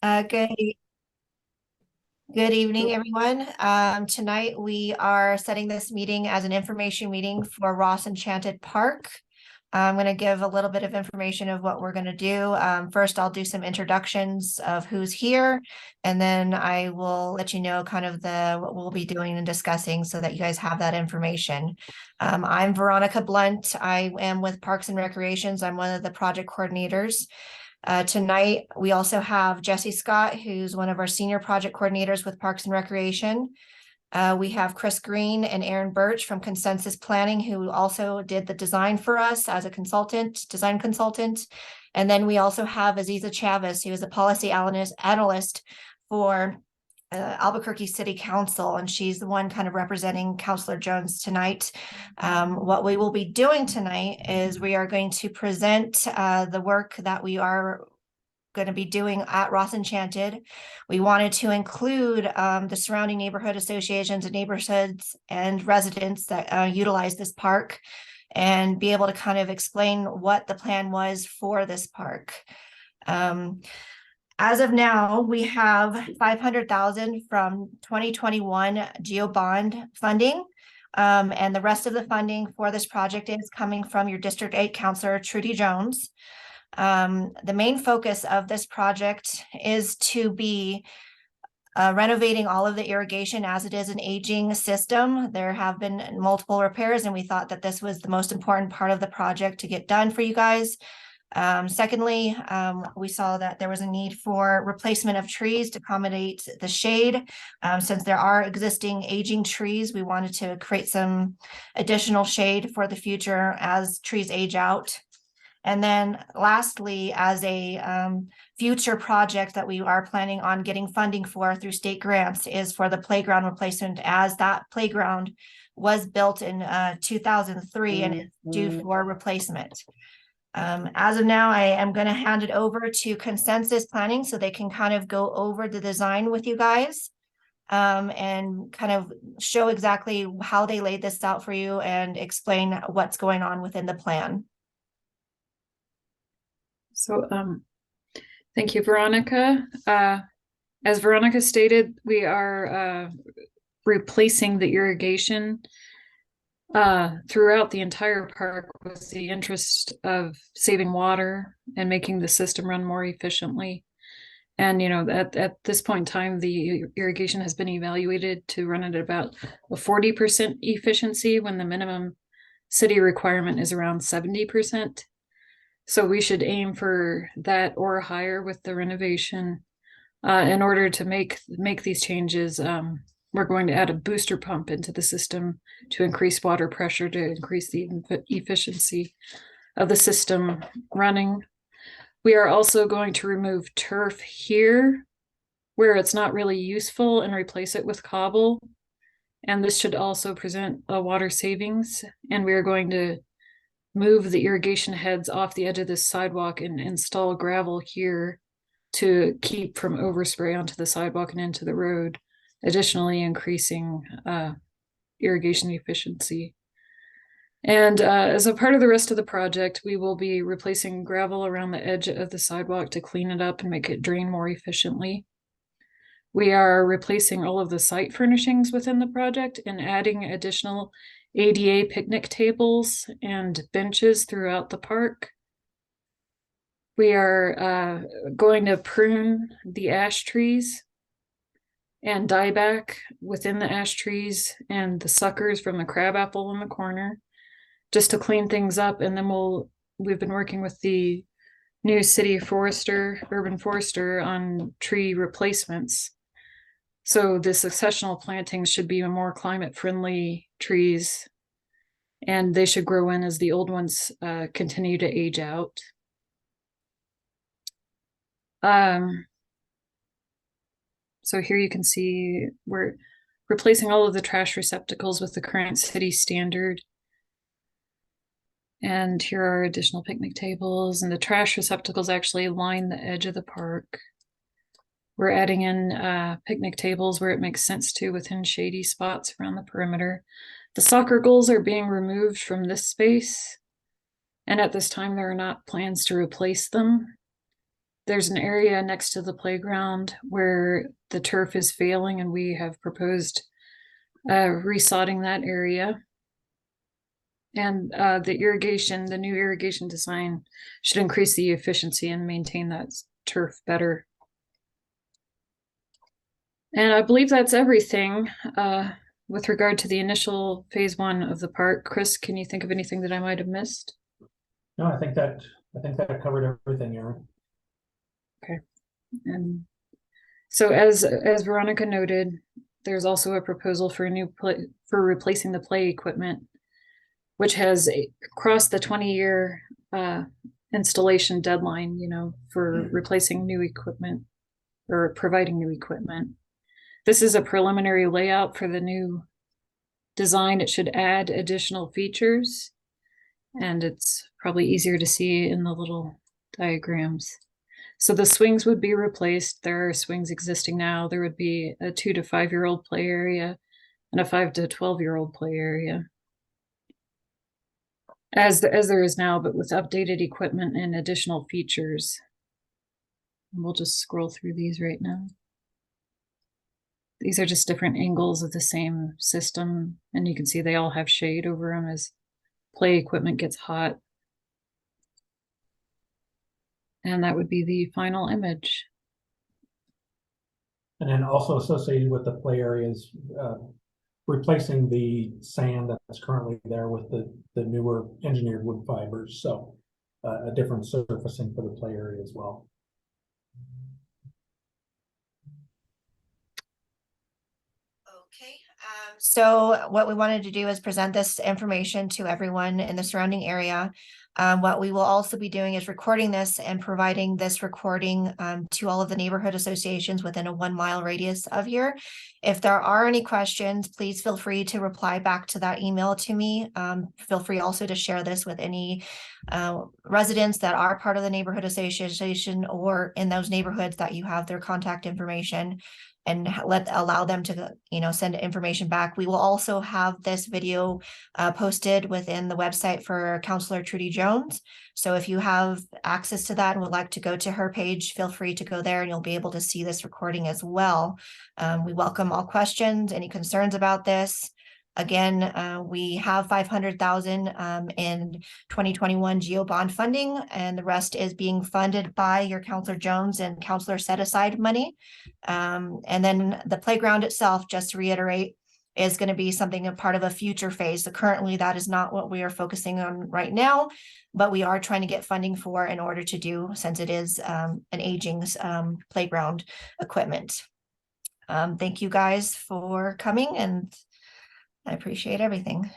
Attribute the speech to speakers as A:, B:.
A: Good good evening, everyone. Tonight we are setting this meeting as an information meeting for Ross Enchanted Park. I'm going to give a little bit of information of what we're going to do. First, I'll do some introductions of who's here, and then I will let you know kind of what we'll be doing and discussing so that you guys have that information. I'm Veronica Blunt. I am with Parks and Recreations. I'm one of the project coordinators. Tonight, we also have Jesse Scott, who's one of our senior project coordinators with Parks and Recreation. We have Chris Green and Aaron Birch from Consensus Planning, who also did the design for us as a design consultant. And then we also have Aziza Chavez, who is a policy analyst for Albuquerque City Council, and she's the one kind of representing Councilor Jones tonight. What we will be doing tonight is we are going to present the work that we are going to be doing at Ross Enchanted. We wanted to include the surrounding neighborhood associations and neighborhoods and residents that utilize this park and be able to kind of explain what the plan was for this park. As of now, we have 500,000 from 2021 GEO bond funding. And the rest of the funding for this project is coming from your District 8 Councilor, Trudy Jones. The main focus of this project is to be renovating all of the irrigation as it is an aging system. There have been multiple repairs, and we thought that this was the most important part of the project to get done for you guys. Secondly, we saw that there was a need for replacement of trees to accommodate the shade. Since there are existing aging trees, we wanted to create some additional shade for the future as trees age out. And then lastly, as a future project that we are planning on getting funding for through state grants is for the playground replacement, as that playground was built in 2003 and is due for replacement. As of now, I am going to hand it over to Consensus Planning so they can kind of go over the design with you guys and kind of show exactly how they laid this out for you and explain what's going on within the plan.
B: So, thank you, Veronica. As Veronica stated, we are replacing the irrigation throughout the entire park with the interest of saving water and making the system run more efficiently. And, at this point in time, the irrigation has been evaluated to run at about a 40% efficiency when the minimum city requirement is around 70%. So we should aim for that or higher with the renovation. In order to make these changes, we're going to add a booster pump into the system to increase water pressure, to increase the efficiency of the system running. We are also going to remove turf here where it's not really useful and replace it with cobble. And this should also present a water savings. And we are going to move the irrigation heads off the edge of this sidewalk and install gravel here to keep from overspray onto the sidewalk and into the road, additionally increasing irrigation efficiency. And as a part of the rest of the project, we will be replacing gravel around the edge of the sidewalk to clean it up and make it drain more efficiently. We are replacing all of the site furnishings within the project and adding additional ADA picnic tables and benches throughout the park. We are going to prune the ash trees and dieback within the ash trees and the suckers from the crabapple in the corner just to clean things up. And then we've been working with the new city forester, urban forester, on tree replacements. So the successional plantings should be more climate friendly trees, and they should grow in as the old ones continue to age out. So here you can see we're replacing all of the trash receptacles with the current city standard. And here are additional picnic tables, and the trash receptacles actually line the edge of the park. We're adding in picnic tables where it makes sense to within shady spots around the perimeter. The soccer goals are being removed from this space, and at this time there are not plans to replace them. there's an area next to the playground where the turf is failing, and we have proposed resodding that area. And the new irrigation design should increase the efficiency and maintain that turf better. And I believe that's everything with regard to the initial phase 1 of the park. Chris, can you think of anything that I might have missed?
C: No, I think that covered everything, Aaron.
B: Okay. And so as Veronica noted, there's also a proposal for for replacing the play equipment, which has crossed the 20-year installation deadline, for replacing new equipment or providing new equipment. This is a preliminary layout for the new design. It should add additional features, and it's probably easier to see in the little diagrams. So the swings would be replaced. There are swings existing now. There would be a 2 to 5-year-old play area and a 5 to 12-year-old play area, as there is now, but with updated equipment and additional features. And we'll just scroll through these right now. These are just different angles of the same system, and you can see they all have shade over them as play equipment gets hot. And that would be the final image.
C: And then also associated with the play areas, replacing the sand that's currently there with the newer engineered wood fibers. So a different surfacing for the play area as well.
A: Okay, so what we wanted to do is present this information to everyone in the surrounding area. What we will also be doing is recording this and providing this recording to all of the neighborhood associations within a 1-mile radius of here. If there are any questions, please feel free to reply back to that email to me. Feel free also to share this with any residents that are part of the neighborhood association or in those neighborhoods that you have their contact information, and allow them to send information back. We will also have this video posted within the website for Councillor Trudy Jones. So if you have access to that and would like to go to her page, feel free to go there and you'll be able to see this recording as well. We welcome all questions, any concerns about this. Again, we have 500,000 in 2021 GEO bond funding, and the rest is being funded by your Councillor Jones and Councillor set aside money. And then the playground itself, just to reiterate, is going to be something a part of a future phase. So currently that is not what we are focusing on right now, but we are trying to get funding for in order to do, since it is an aging playground equipment. Thank you guys for coming, and I appreciate everything.